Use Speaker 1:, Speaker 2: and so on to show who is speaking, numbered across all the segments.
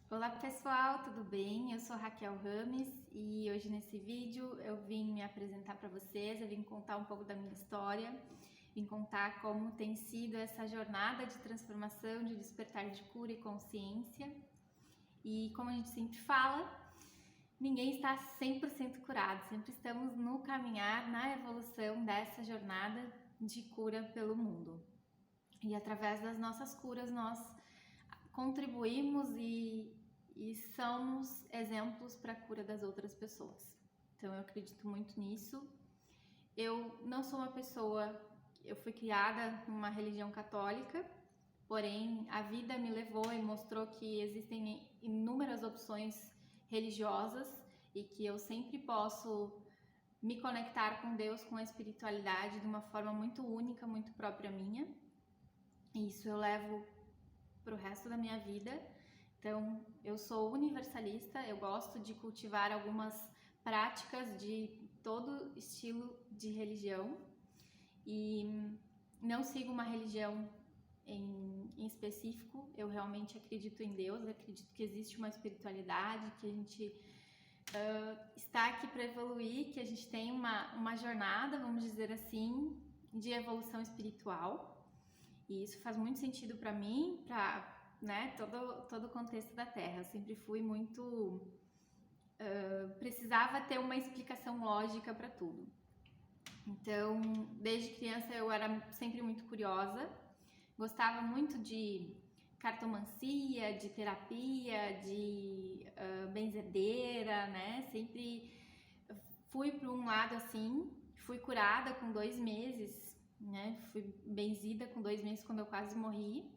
Speaker 1: Olá pessoal, tudo bem? Eu sou Raquel Rames e hoje nesse vídeo eu vim me apresentar para vocês, eu vim contar um pouco da minha história, vim contar como tem sido essa jornada de transformação, de despertar de cura e consciência. E como a gente sempre fala, ninguém está 100% curado, sempre estamos no caminhar, na evolução dessa jornada de cura pelo mundo. E através das nossas curas nós contribuímos e somos exemplos para a cura das outras pessoas. Então eu acredito muito nisso. Eu não sou uma pessoa, eu fui criada numa religião católica, porém a vida me levou e mostrou que existem inúmeras opções religiosas e que eu sempre posso me conectar com Deus, com a espiritualidade de uma forma muito única, muito própria minha. E isso eu levo para o resto da minha vida. Então, eu sou universalista, eu gosto de cultivar algumas práticas de todo estilo de religião e não sigo uma religião em específico. Eu realmente acredito em Deus, acredito que existe uma espiritualidade, que a gente está aqui para evoluir, que a gente tem uma jornada, vamos dizer assim, de evolução espiritual. E isso faz muito sentido para mim, para todo o contexto da Terra. Eu sempre fui muito. Precisava ter uma explicação lógica para tudo. Então, desde criança eu era sempre muito curiosa, gostava muito de cartomancia, de terapia, de benzedeira, né? Sempre fui para um lado assim, fui curada com 2 meses, né? Fui benzida com 2 meses quando eu quase morri.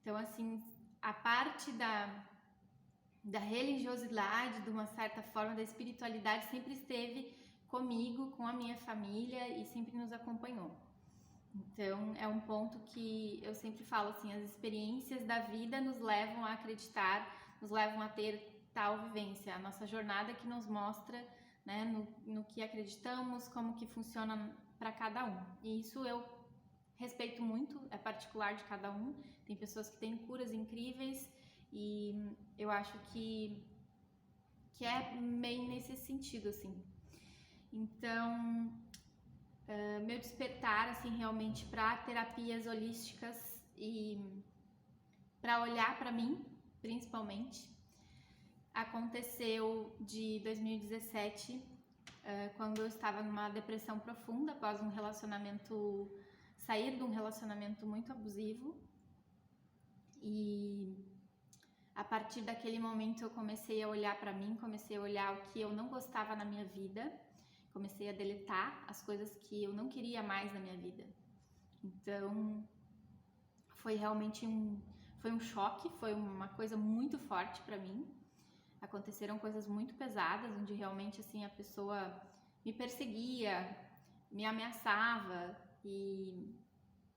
Speaker 1: Então, assim, a parte da religiosidade, de uma certa forma, da espiritualidade, sempre esteve comigo, com a minha família e sempre nos acompanhou. Então, é um ponto que eu sempre falo assim, as experiências da vida nos levam a acreditar, nos levam a ter tal vivência, a nossa jornada que nos mostra, né, no que acreditamos, como que funciona para cada um. E isso eu respeito muito, é particular de cada um. Tem pessoas que têm curas incríveis e eu acho que é bem nesse sentido, assim. Então, meu despertar, assim, realmente para terapias holísticas e para olhar para mim, principalmente, aconteceu de 2017, quando eu estava numa depressão profunda após um relacionamento, sair de um relacionamento muito abusivo. E a partir daquele momento eu comecei a olhar para mim, comecei a olhar o que eu não gostava na minha vida, comecei a deletar as coisas que eu não queria mais na minha vida. Então, foi realmente foi um choque, foi uma coisa muito forte para mim. Aconteceram coisas muito pesadas, onde realmente assim a pessoa me perseguia, me ameaçava e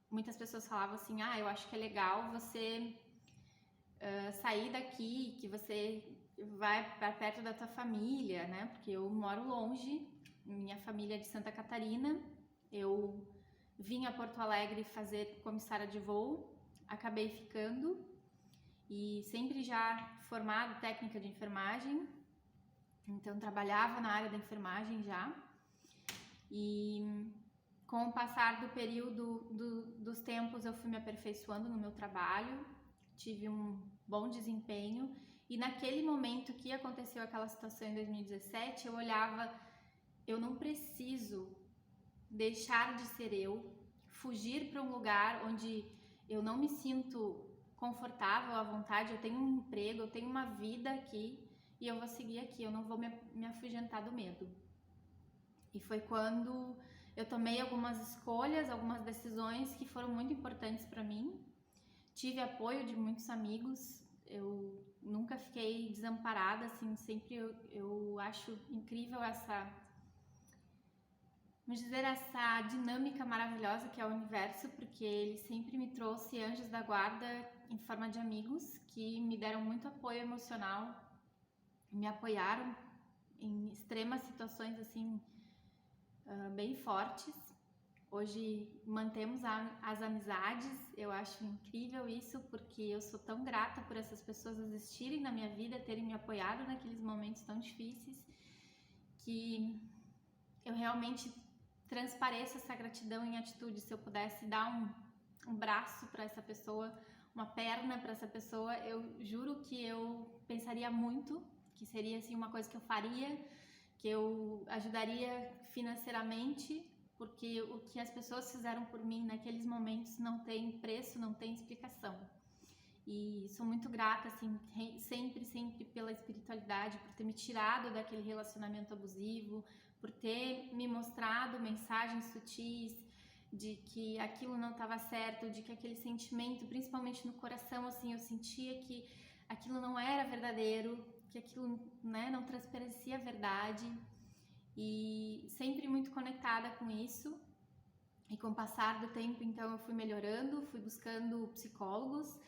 Speaker 1: muitas pessoas falavam assim: "Ah, eu acho que é legal você sair daqui, que você vai para perto da tua família, né? Porque eu moro longe, minha família é de Santa Catarina, eu vim a Porto Alegre fazer comissária de voo, acabei ficando e sempre já formada técnica de enfermagem, então trabalhava na área da enfermagem já e com o passar do período dos tempos eu fui me aperfeiçoando no meu trabalho, tive um bom desempenho e naquele momento que aconteceu aquela situação em 2017 eu olhava, eu não preciso deixar de ser eu, fugir para um lugar onde eu não me sinto confortável, à vontade, eu tenho um emprego, eu tenho uma vida aqui e eu vou seguir aqui, eu não vou me afugentar do medo. E foi quando eu tomei algumas escolhas, algumas decisões que foram muito importantes para mim. Tive apoio de muitos amigos, eu nunca fiquei desamparada, assim, sempre eu acho incrível vamos dizer, essa dinâmica maravilhosa que é o universo, porque ele sempre me trouxe anjos da guarda em forma de amigos que me deram muito apoio emocional, me apoiaram em extremas situações assim bem fortes Hoje mantemos as amizades, eu acho incrível isso, porque eu sou tão grata por essas pessoas existirem na minha vida, terem me apoiado naqueles momentos tão difíceis, que eu realmente transpareço essa gratidão em atitude. Se eu pudesse dar um braço para essa pessoa, uma perna para essa pessoa, eu juro que eu pensaria muito, que seria assim uma coisa que eu faria, que eu ajudaria financeiramente, porque o que as pessoas fizeram por mim naqueles momentos não tem preço, não tem explicação. E sou muito grata, assim, sempre pela espiritualidade, por ter me tirado daquele relacionamento abusivo, por ter me mostrado mensagens sutis de que aquilo não estava certo, de que aquele sentimento, principalmente no coração, assim, eu sentia que aquilo não era verdadeiro, que aquilo, né, não transparecia a verdade. E sempre muito conectada com isso. E com o passar do tempo, então, eu fui melhorando, fui buscando psicólogos,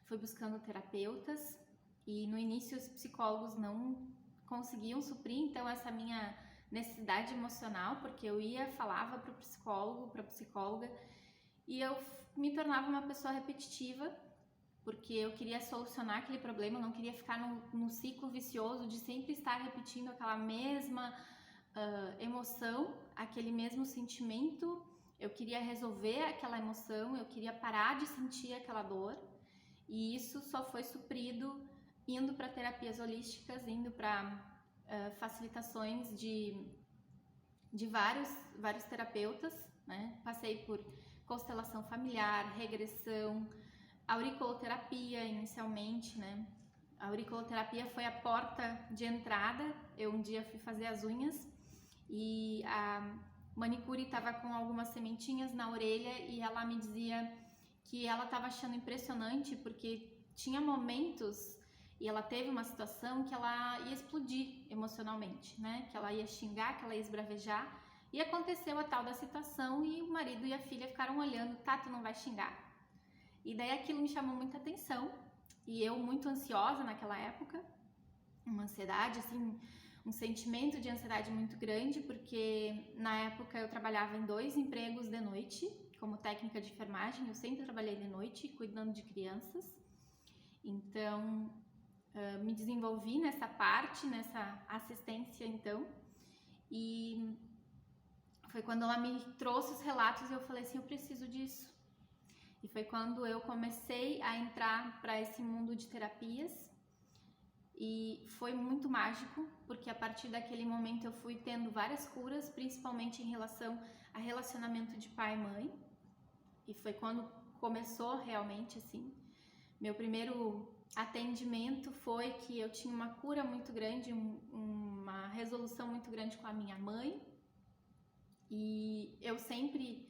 Speaker 1: fui buscando terapeutas, e no início os psicólogos não conseguiam suprir, então, essa minha necessidade emocional, porque eu ia, falava para o psicólogo, para a psicóloga, e eu me tornava uma pessoa repetitiva, porque eu queria solucionar aquele problema, eu não queria ficar num ciclo vicioso de sempre estar repetindo aquela mesma emoção, aquele mesmo sentimento. Eu queria resolver aquela emoção, eu queria parar de sentir aquela dor, e isso só foi suprido indo para terapias holísticas, indo para facilitações de vários terapeutas, né? Passei por constelação familiar, regressão, auriculoterapia inicialmente, né? A auriculoterapia foi a porta de entrada. Eu um dia fui fazer as unhas e a manicure estava com algumas sementinhas na orelha e ela me dizia que ela estava achando impressionante porque tinha momentos, e ela teve uma situação que ela ia explodir emocionalmente, né? Que ela ia xingar, que ela ia esbravejar, e aconteceu a tal da situação e o marido e a filha ficaram olhando, tá, tu não vai xingar. E daí aquilo me chamou muita atenção, e eu muito ansiosa naquela época, uma ansiedade, assim, um sentimento de ansiedade muito grande, porque na época eu trabalhava em 2 empregos de noite, como técnica de enfermagem. Eu sempre trabalhei de noite, cuidando de crianças. Então, me desenvolvi nessa parte, nessa assistência, então. E foi quando ela me trouxe os relatos e eu falei assim, eu preciso disso. E foi quando eu comecei a entrar para esse mundo de terapias. E foi muito mágico, porque a partir daquele momento eu fui tendo várias curas, principalmente em relação a relacionamento de pai e mãe. E foi quando começou realmente, assim. Meu primeiro atendimento foi que eu tinha uma cura muito grande, uma resolução muito grande com a minha mãe. E eu sempre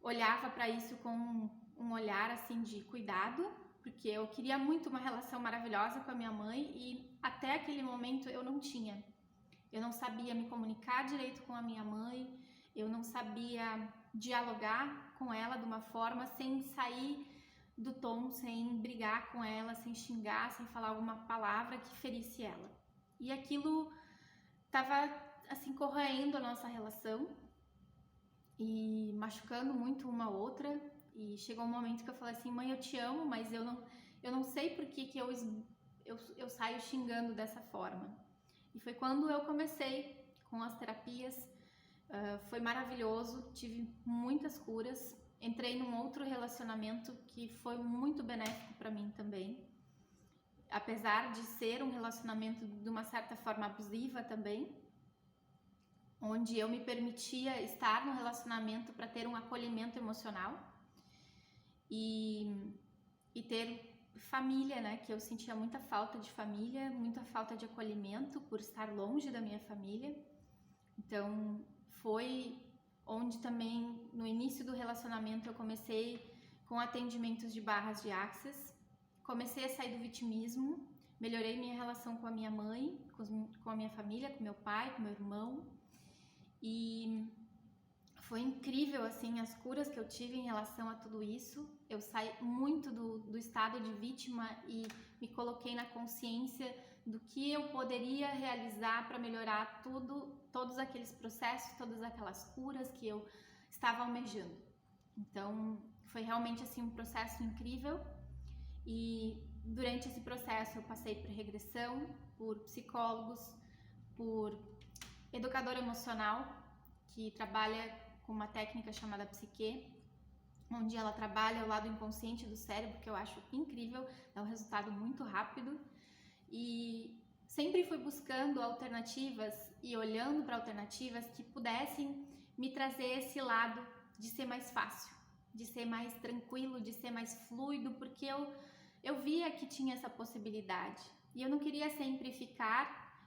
Speaker 1: olhava para isso com um olhar, assim, de cuidado, porque eu queria muito uma relação maravilhosa com a minha mãe e até aquele momento eu não tinha. Eu não sabia me comunicar direito com a minha mãe, eu não sabia dialogar com ela de uma forma sem sair do tom, sem brigar com ela, sem xingar, sem falar alguma palavra que ferisse ela. E aquilo estava, assim, corroendo a nossa relação e machucando muito uma outra. E chegou um momento que eu falei assim, mãe, eu te amo, mas eu não sei por que eu saio xingando dessa forma. E foi quando eu comecei com as terapias, foi maravilhoso, tive muitas curas, entrei num outro relacionamento que foi muito benéfico para mim também. Apesar de ser um relacionamento de uma certa forma abusiva também, onde eu me permitia estar no relacionamento para ter um acolhimento emocional. E ter família, né? Que eu sentia muita falta de família, muita falta de acolhimento por estar longe da minha família. Então, foi onde também, no início do relacionamento, eu comecei com atendimentos de barras de Access. Comecei a sair do vitimismo, melhorei minha relação com a minha mãe, com a minha família, com meu pai, com meu irmão. E foi incrível, assim, as curas que eu tive em relação a tudo isso. Eu saí muito do estado de vítima e me coloquei na consciência do que eu poderia realizar para melhorar todos aqueles processos, todas aquelas curas que eu estava almejando. Então, foi realmente assim um processo incrível. E durante esse processo eu passei por regressão, por psicólogos, por educadora emocional, que trabalha com uma técnica chamada psique, onde ela trabalha o lado inconsciente do cérebro, que eu acho incrível, dá um resultado muito rápido. E sempre fui buscando alternativas e olhando para alternativas que pudessem me trazer esse lado de ser mais fácil, de ser mais tranquilo, de ser mais fluido, porque eu via que tinha essa possibilidade. E eu não queria sempre ficar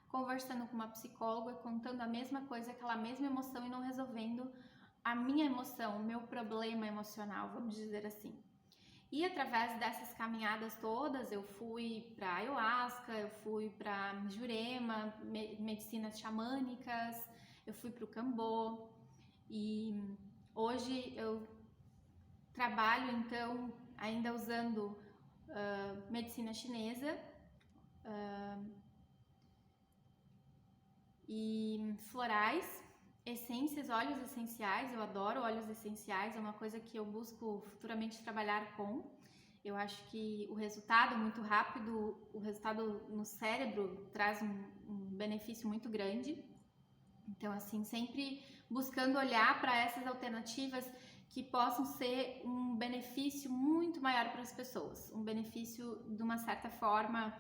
Speaker 1: conversando com uma psicóloga, contando a mesma coisa, aquela mesma emoção e não resolvendo a minha emoção, o meu problema emocional, vamos dizer assim. E através dessas caminhadas todas, eu fui para ayahuasca, eu fui para Jurema, medicinas xamânicas, eu fui para o Cambô e hoje eu trabalho então ainda usando medicina chinesa e florais, essências, óleos essenciais. Eu adoro óleos essenciais, é uma coisa que eu busco futuramente trabalhar com. Eu acho que o resultado é muito rápido, o resultado no cérebro traz um benefício muito grande. Então, assim, sempre buscando olhar para essas alternativas que possam ser um benefício muito maior para as pessoas, um benefício de uma certa forma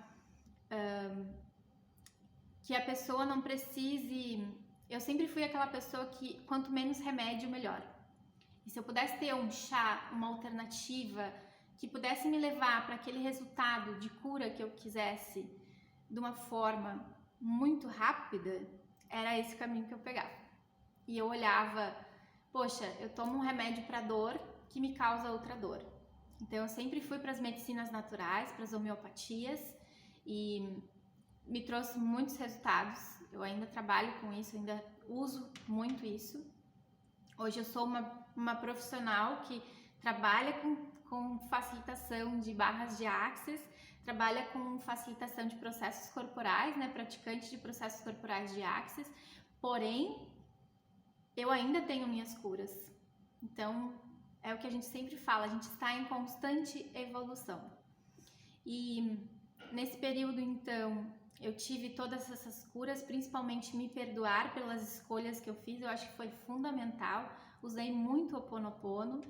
Speaker 1: que a pessoa não precise. Eu sempre fui aquela pessoa que quanto menos remédio, melhor. E se eu pudesse ter um chá, uma alternativa que pudesse me levar para aquele resultado de cura que eu quisesse de uma forma muito rápida, era esse caminho que eu pegava. E eu olhava, poxa, eu tomo um remédio para dor que me causa outra dor. Então eu sempre fui para as medicinas naturais, para as homeopatias, e me trouxe muitos resultados. Eu ainda trabalho com isso, ainda uso muito isso. Hoje eu sou uma profissional que trabalha com facilitação de barras de Access, trabalha com facilitação de processos corporais, né, praticante de processos corporais de Access, porém, eu ainda tenho minhas curas. Então, é o que a gente sempre fala, a gente está em constante evolução. E nesse período, então, eu tive todas essas curas, principalmente me perdoar pelas escolhas que eu fiz, eu acho que foi fundamental. Usei muito Ho'oponopono.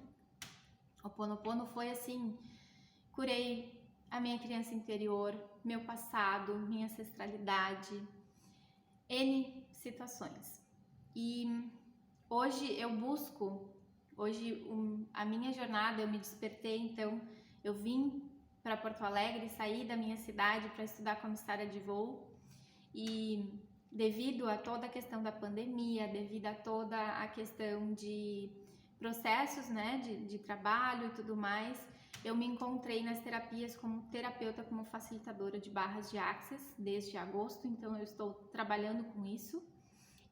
Speaker 1: Ho'oponopono foi assim, curei a minha criança interior, meu passado, minha ancestralidade, N situações. E hoje eu busco, a minha jornada, eu me despertei, então eu vim para Porto Alegre, saí da minha cidade para estudar comissária de voo e devido a toda a questão da pandemia, devido a toda a questão de processos, né, de trabalho e tudo mais, eu me encontrei nas terapias como terapeuta, como facilitadora de barras de Access desde agosto, então eu estou trabalhando com isso.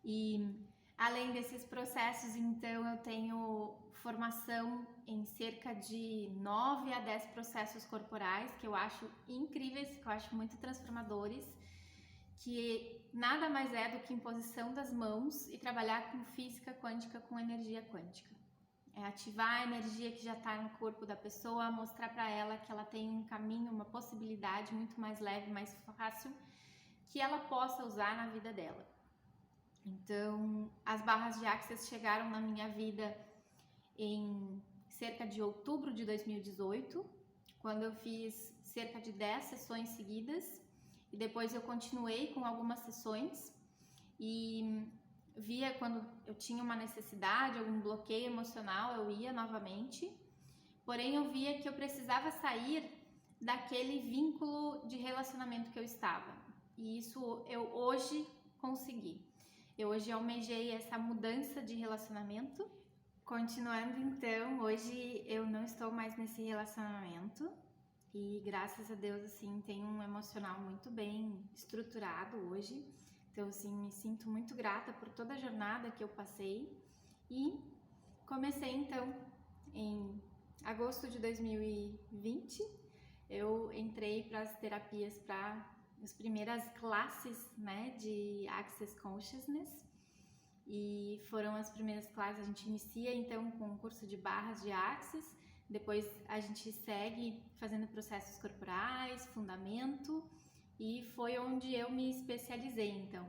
Speaker 1: E além desses processos, então eu tenho formação em cerca de 9 a 10 processos corporais que eu acho incríveis, que eu acho muito transformadores, que nada mais é do que imposição das mãos e trabalhar com física quântica, com energia quântica. É ativar a energia que já está no corpo da pessoa, mostrar para ela que ela tem um caminho, uma possibilidade muito mais leve, mais fácil, que ela possa usar na vida dela. Então, as barras de Access chegaram na minha vida em cerca de outubro de 2018, quando eu fiz cerca de 10 sessões seguidas, e depois eu continuei com algumas sessões e via quando eu tinha uma necessidade, algum bloqueio emocional, eu ia novamente, porém eu via que eu precisava sair daquele vínculo de relacionamento que eu estava, e isso eu hoje consegui. Eu hoje almejei essa mudança de relacionamento. Continuando então, hoje eu não estou mais nesse relacionamento e graças a Deus, assim, tenho um emocional muito bem estruturado hoje. Então, assim, me sinto muito grata por toda a jornada que eu passei e comecei então em agosto de 2020. Eu entrei para as terapias, para as primeiras classes, né, de Access Consciousness, e foram as primeiras classes. A gente inicia então com um curso de barras de Axis, depois a gente segue fazendo processos corporais, fundamento, e foi onde eu me especializei. Então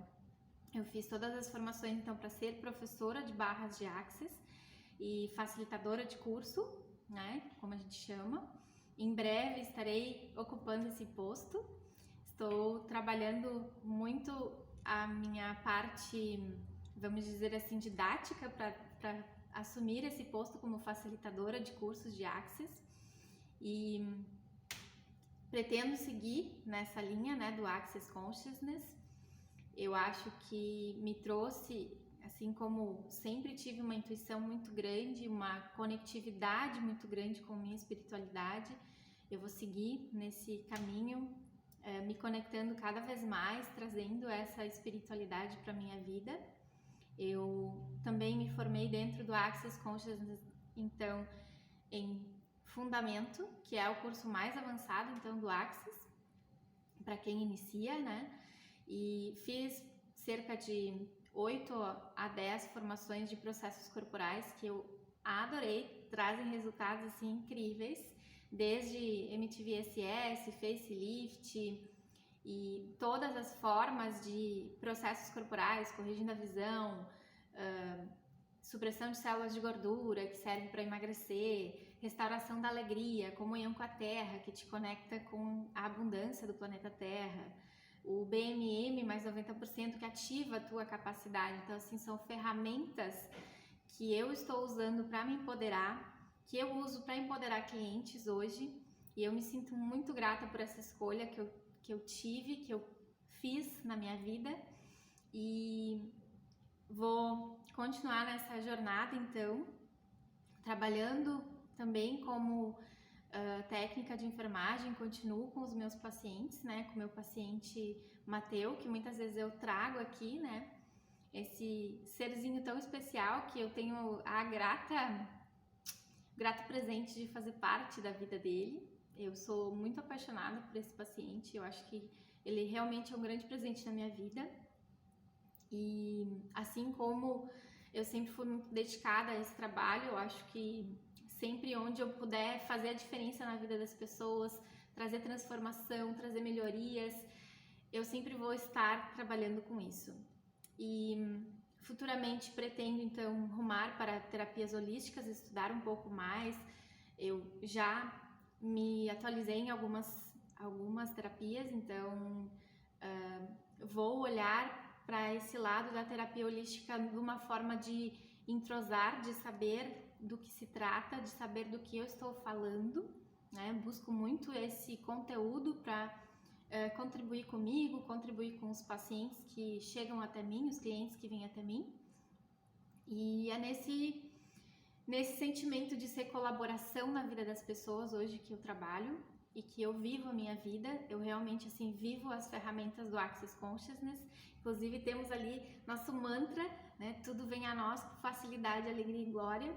Speaker 1: eu fiz todas as formações então para ser professora de barras de Axis e facilitadora de curso, né, como a gente chama. Em breve estarei ocupando esse posto. Estou trabalhando muito a minha parte, vamos dizer assim, didática para assumir esse posto como facilitadora de cursos de Axis, e pretendo seguir nessa linha, né, do Access Consciousness. Eu acho que me trouxe, assim como sempre tive uma intuição muito grande, uma conectividade muito grande com minha espiritualidade, eu vou seguir nesse caminho, me conectando cada vez mais, trazendo essa espiritualidade para minha vida. Eu também me formei dentro do Access Consciousness, então, em Fundamento, que é o curso mais avançado, então, do Access, para quem inicia, né? E fiz cerca de 8 a 10 formações de processos corporais que eu adorei, trazem resultados assim incríveis, desde MTV-SS, facelift e todas as formas de processos corporais, corrigindo a visão, supressão de células de gordura, que serve para emagrecer, restauração da alegria, comunhão com a Terra, que te conecta com a abundância do planeta Terra, o BMM mais 90%, que ativa a tua capacidade. Então, assim, são ferramentas que eu estou usando para me empoderar, que eu uso para empoderar clientes hoje, e eu me sinto muito grata por essa escolha que eu tive, que eu fiz na minha vida, e vou continuar nessa jornada, então, trabalhando também como técnica de enfermagem. Continuo com os meus pacientes, né, com o meu paciente Mateu, que muitas vezes eu trago aqui, né, esse serzinho tão especial que eu tenho a grato presente de fazer parte da vida dele. Eu sou muito apaixonada por esse paciente, eu acho que ele realmente é um grande presente na minha vida. E assim como eu sempre fui muito dedicada a esse trabalho, eu acho que sempre onde eu puder fazer a diferença na vida das pessoas, trazer transformação, trazer melhorias, eu sempre vou estar trabalhando com isso. E futuramente pretendo então rumar para terapias holísticas, estudar um pouco mais. Eu já me atualizei em algumas terapias, então vou olhar para esse lado da terapia holística de uma forma de entrosar, de saber do que se trata, de saber do que eu estou falando, né? Busco muito esse conteúdo para contribuir comigo, contribuir com os pacientes que chegam até mim, os clientes que vêm até mim. E é nesse sentimento de ser colaboração na vida das pessoas hoje que eu trabalho e que eu vivo a minha vida. Eu realmente assim vivo as ferramentas do Access Consciousness. Inclusive temos ali nosso mantra, né? Tudo vem a nós com facilidade, alegria e glória.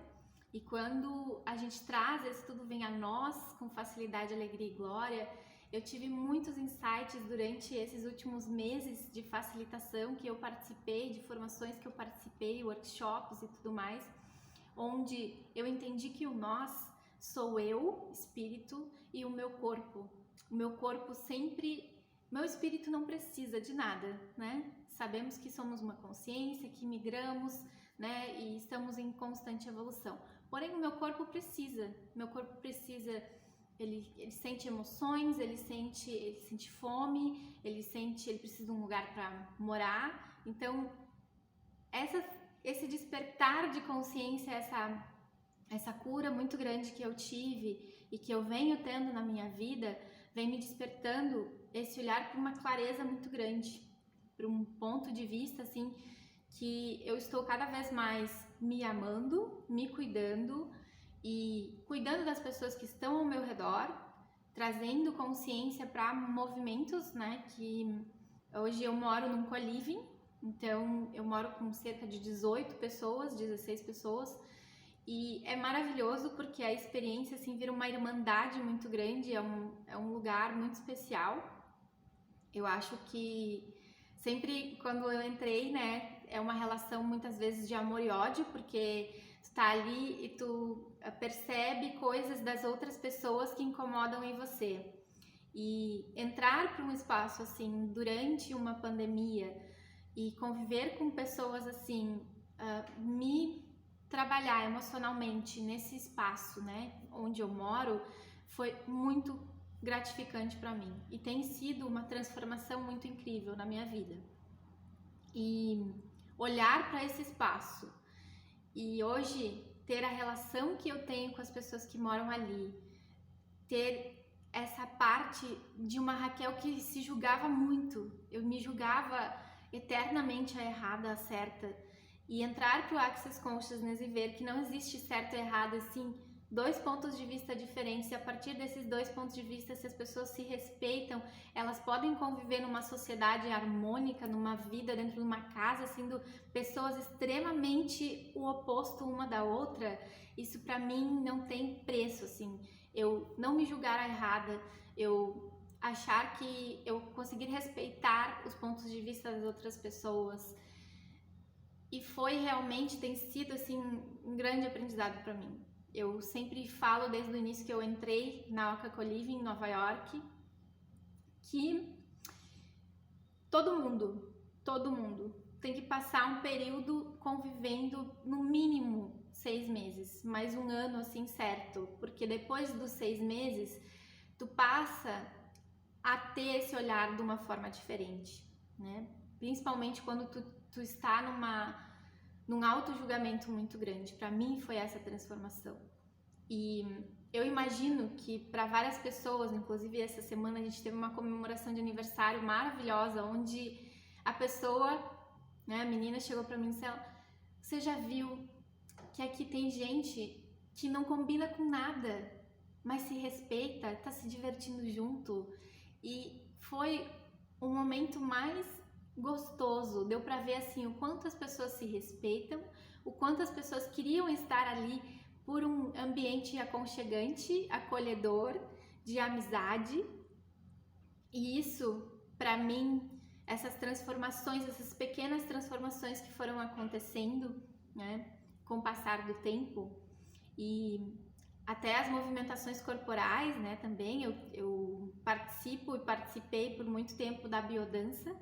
Speaker 1: E quando a gente traz esse tudo vem a nós com facilidade, alegria e glória, eu tive muitos insights durante esses últimos meses de facilitação que eu participei, de formações que eu participei, workshops e tudo mais, onde eu entendi que o nós sou eu, espírito, e o meu corpo. O meu corpo sempre... Meu espírito não precisa de nada, né? Sabemos que somos uma consciência, que migramos, né? E estamos em constante evolução. Porém, o meu corpo precisa. Ele sente emoções, ele sente fome, ele precisa de um lugar para morar. Então, esse despertar de consciência, essa cura muito grande que eu tive e que eu venho tendo na minha vida, vem me despertando esse olhar para uma clareza muito grande, para um ponto de vista assim, que eu estou cada vez mais me amando, me cuidando e cuidando das pessoas que estão ao meu redor, trazendo consciência para movimentos, né, que hoje eu moro num co-living, então eu moro com cerca de 18 pessoas, 16 pessoas, e é maravilhoso porque a experiência assim vira uma irmandade muito grande, é um lugar muito especial. Eu acho que sempre quando eu entrei, né, é uma relação muitas vezes de amor e ódio, porque tu tá ali e tu percebe coisas das outras pessoas que incomodam em você. E entrar para um espaço assim durante uma pandemia e conviver com pessoas assim, me trabalhar emocionalmente nesse espaço, né, onde eu moro, foi muito gratificante para mim e tem sido uma transformação muito incrível na minha vida. E olhar para esse espaço e hoje ter a relação que eu tenho com as pessoas que moram ali, ter essa parte de uma Raquel que se julgava muito, eu me julgava eternamente a errada, a certa, e entrar pro Access Consciousness e ver que não existe certo e errado, assim, dois pontos de vista diferentes, e a partir desses dois pontos de vista, se as pessoas se respeitam, elas podem conviver numa sociedade harmônica, numa vida dentro de uma casa, sendo pessoas extremamente o oposto uma da outra. Isso para mim não tem preço, assim, eu não me julgar a errada, eu achar que eu conseguir respeitar os pontos de vista das outras pessoas. E foi realmente, tem sido assim um grande aprendizado para mim. Eu sempre falo desde o início que eu entrei na Oca Co-Living em Nova York, que todo mundo tem que passar um período convivendo no mínimo 6 meses, mais um ano assim certo, porque depois dos 6 meses tu passa a ter esse olhar de uma forma diferente, né? Principalmente quando tu está num auto-julgamento muito grande. Para mim foi essa transformação. E eu imagino que para várias pessoas, inclusive essa semana a gente teve uma comemoração de aniversário maravilhosa, onde a pessoa, né, a menina chegou para mim e disse: você já viu que aqui tem gente que não combina com nada, mas se respeita, tá se divertindo junto? E foi o momento mais gostoso, deu para ver assim o quanto as pessoas se respeitam, o quanto as pessoas queriam estar ali por um ambiente aconchegante, acolhedor, de amizade. E isso, para mim, essas transformações, essas pequenas transformações que foram acontecendo, né, com o passar do tempo, e até as movimentações corporais, né, também, eu participo e participei por muito tempo da biodança,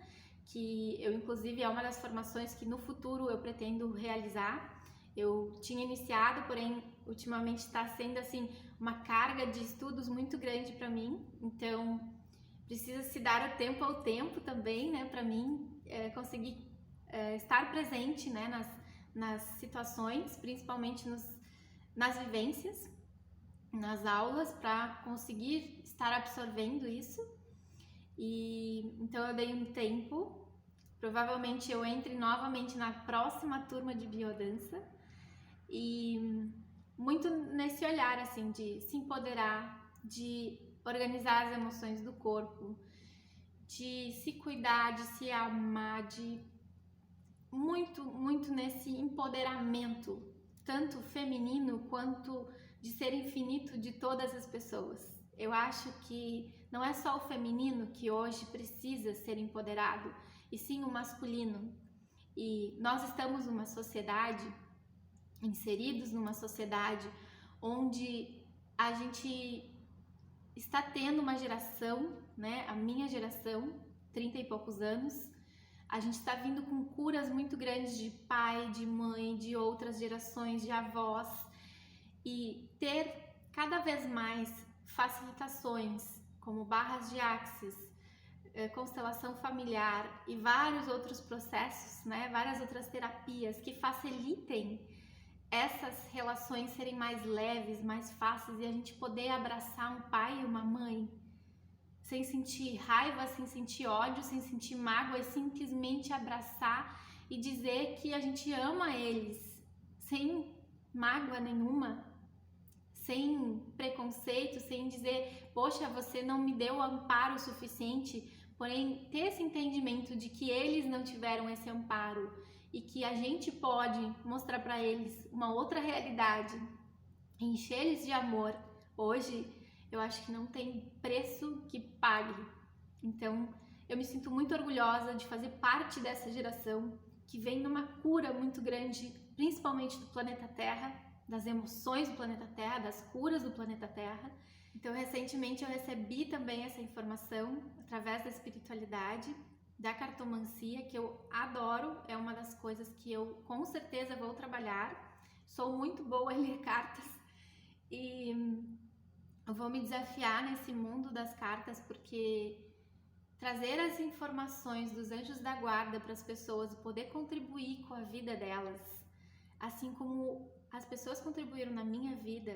Speaker 1: que eu inclusive é uma das formações que no futuro eu pretendo realizar. Eu tinha iniciado, porém ultimamente está sendo assim uma carga de estudos muito grande para mim, então precisa se dar o tempo ao tempo também, né, para mim conseguir estar presente, né, nas situações, principalmente nas vivências, nas aulas, para conseguir estar absorvendo isso. E então eu dei um tempo, provavelmente eu entre novamente na próxima turma de biodança, e muito nesse olhar assim de se empoderar, de organizar as emoções do corpo, de se cuidar, de se amar, de muito nesse empoderamento, tanto feminino quanto de ser infinito de todas as pessoas. Eu acho que não é só o feminino que hoje precisa ser empoderado, e sim o masculino. E nós estamos numa sociedade, inseridos numa sociedade onde a gente está tendo uma geração, né, a minha geração, 30 e poucos anos, a gente está vindo com curas muito grandes de pai, de mãe, de outras gerações, de avós, e ter cada vez mais facilitações como barras de Axis, constelação familiar e vários outros processos, né, várias outras terapias que facilitem essas relações serem mais leves, mais fáceis, e a gente poder abraçar um pai e uma mãe sem sentir raiva, sem sentir ódio, sem sentir mágoa, e simplesmente abraçar e dizer que a gente ama eles sem mágoa nenhuma, sem preconceito, sem dizer, poxa, você não me deu amparo suficiente, porém ter esse entendimento de que eles não tiveram esse amparo e que a gente pode mostrar para eles uma outra realidade, encher eles de amor. Hoje eu acho que não tem preço que pague. Então eu me sinto muito orgulhosa de fazer parte dessa geração, que vem numa cura muito grande, principalmente do planeta Terra, das emoções do planeta Terra, das curas do planeta Terra. Então, recentemente eu recebi também essa informação através da espiritualidade, da cartomancia, que eu adoro, é uma das coisas que eu com certeza vou trabalhar. Sou muito boa em ler cartas e eu vou me desafiar nesse mundo das cartas, porque trazer as informações dos anjos da guarda para as pessoas e poder contribuir com a vida delas, assim como as pessoas contribuíram na minha vida,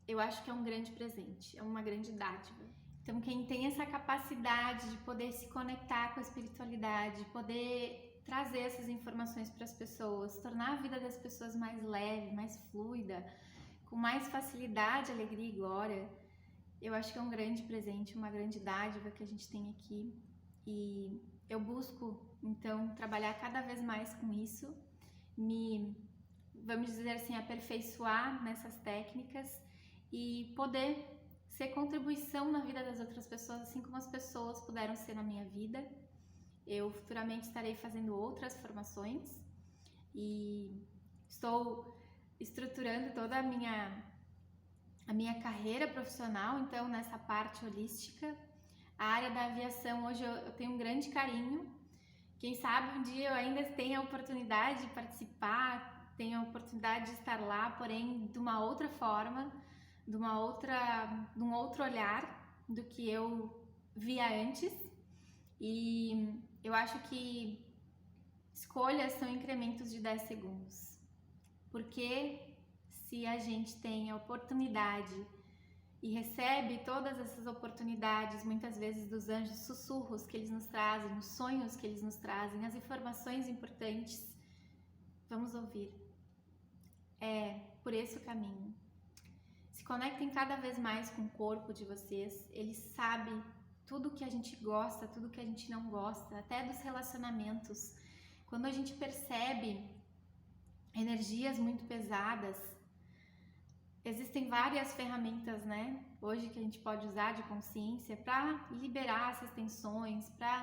Speaker 1: eu acho que é um grande presente, é uma grande dádiva. Então, quem tem essa capacidade de poder se conectar com a espiritualidade, poder trazer essas informações para as pessoas, tornar a vida das pessoas mais leve, mais fluida, com mais facilidade, alegria e glória, eu acho que é um grande presente, uma grande dádiva que a gente tem aqui. E eu busco, então, trabalhar cada vez mais com isso, vamos dizer assim, aperfeiçoar nessas técnicas e poder ser contribuição na vida das outras pessoas, assim como as pessoas puderam ser na minha vida. Eu futuramente estarei fazendo outras formações e estou estruturando toda a minha carreira profissional, então, nessa parte holística. A área da aviação, hoje eu tenho um grande carinho. Quem sabe um dia eu ainda tenha a oportunidade de participar, tenha a oportunidade de estar lá, porém de uma outra forma, de um outro olhar do que eu via antes. E eu acho que escolhas são incrementos de 10 segundos. Porque se a gente tem a oportunidade e recebe todas essas oportunidades, muitas vezes dos anjos, sussurros que eles nos trazem, os sonhos que eles nos trazem, as informações importantes, vamos ouvir. É por esse o caminho. Se conectem cada vez mais com o corpo de vocês, ele sabe tudo que a gente gosta, tudo que a gente não gosta, até dos relacionamentos. Quando a gente percebe energias muito pesadas, existem várias ferramentas, né, hoje que a gente pode usar de consciência para liberar essas tensões, para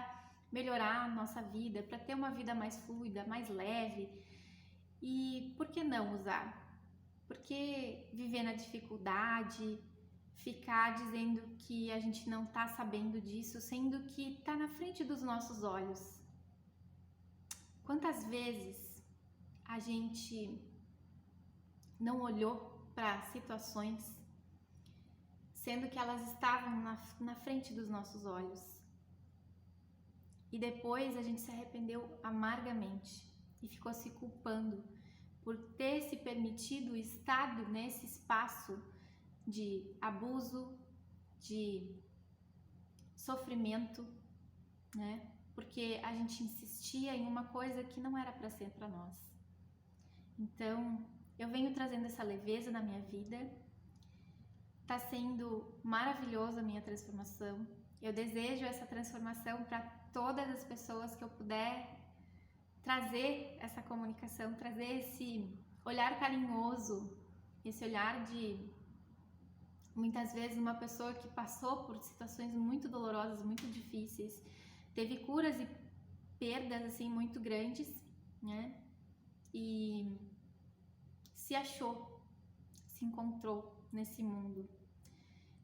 Speaker 1: melhorar a nossa vida, para ter uma vida mais fluida, mais leve. E por que não usar? Porque viver na dificuldade, ficar dizendo que a gente não tá sabendo disso, sendo que tá na frente dos nossos olhos. Quantas vezes a gente não olhou para situações, sendo que elas estavam na frente dos nossos olhos. E depois a gente se arrependeu amargamente e ficou se culpando por ter se permitido estado nesse espaço de abuso, de sofrimento, né? Porque a gente insistia em uma coisa que não era para ser para nós. Então, eu venho trazendo essa leveza na minha vida, tá sendo maravilhosa a minha transformação. Eu desejo essa transformação para todas as pessoas que eu puder trazer essa comunicação, trazer esse olhar carinhoso, esse olhar de, muitas vezes, uma pessoa que passou por situações muito dolorosas, muito difíceis, teve curas e perdas assim muito grandes, né? E se achou, se encontrou nesse mundo,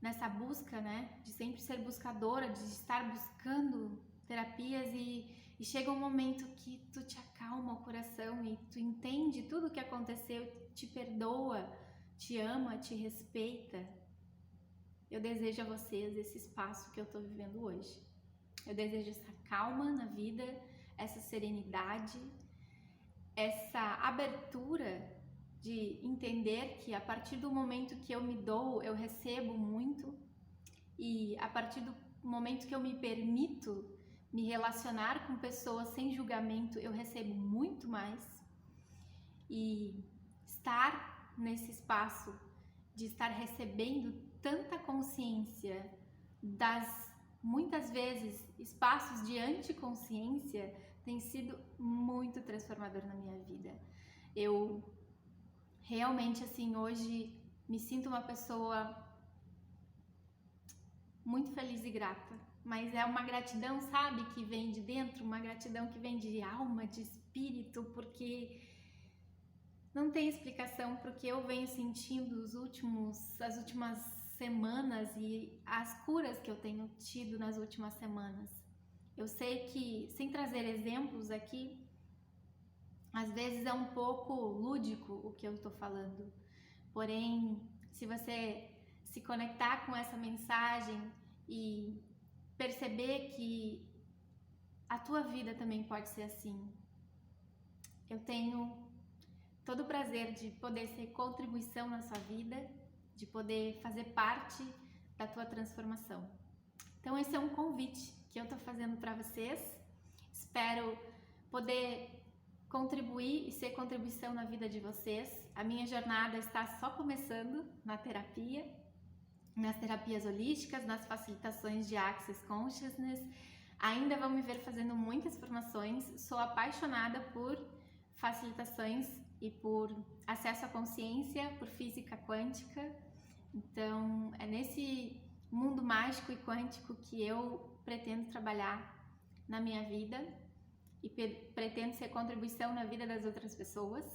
Speaker 1: nessa busca, né, de sempre ser buscadora, de estar buscando terapias e chega um momento que tu te acalma o coração e tu entende tudo o que aconteceu, te perdoa, te ama, te respeita. Eu desejo a vocês esse espaço que eu tô vivendo hoje. Eu desejo essa calma na vida, essa serenidade, essa abertura de entender que a partir do momento que eu me dou, eu recebo muito, e a partir do momento que eu me permito me relacionar com pessoas sem julgamento, eu recebo muito mais. E estar nesse espaço de estar recebendo tanta consciência das, muitas vezes, espaços de anticonsciência, tem sido muito transformador na minha vida. Eu realmente, assim, hoje me sinto uma pessoa muito feliz e grata mas é uma gratidão, sabe, que vem de dentro, uma gratidão que vem de alma, de espírito, porque não tem explicação porque eu venho sentindo as últimas semanas e as curas que eu tenho tido nas últimas semanas. Eu sei que, sem trazer exemplos aqui, às vezes é um pouco lúdico o que eu estou falando, porém, se você se conectar com essa mensagem e perceber que a tua vida também pode ser assim. Eu tenho todo o prazer de poder ser contribuição na sua vida, de poder fazer parte da tua transformação. Então esse é um convite que eu tô fazendo para vocês. Espero poder contribuir e ser contribuição na vida de vocês. A minha jornada está só começando na terapia, nas terapias holísticas, nas facilitações de Access Consciousness. Ainda vão me ver fazendo muitas formações. Sou apaixonada por facilitações e por acesso à consciência, por física quântica. Então, é nesse mundo mágico e quântico que eu pretendo trabalhar na minha vida e pretendo ser contribuição na vida das outras pessoas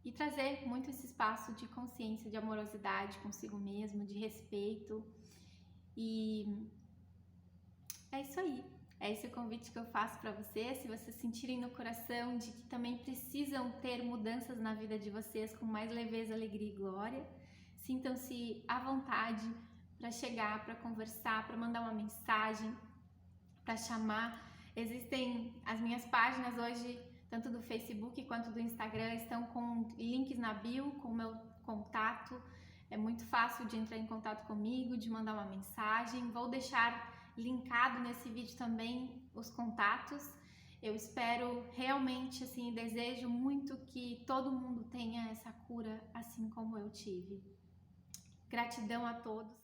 Speaker 1: e trazer muito esse espaço de consciência, de amorosidade consigo mesmo, de respeito. E é isso aí. É esse o convite que eu faço para vocês. Se vocês sentirem no coração de que também precisam ter mudanças na vida de vocês com mais leveza, alegria e glória, sintam-se à vontade para chegar, para conversar, para mandar uma mensagem, para chamar. Existem as minhas páginas hoje, tanto do Facebook quanto do Instagram, estão com links na bio, com o meu contato. É muito fácil de entrar em contato comigo, de mandar uma mensagem. Vou deixar linkado nesse vídeo também os contatos. Eu espero realmente, assim, desejo muito que todo mundo tenha essa cura assim como eu tive. Gratidão a todos.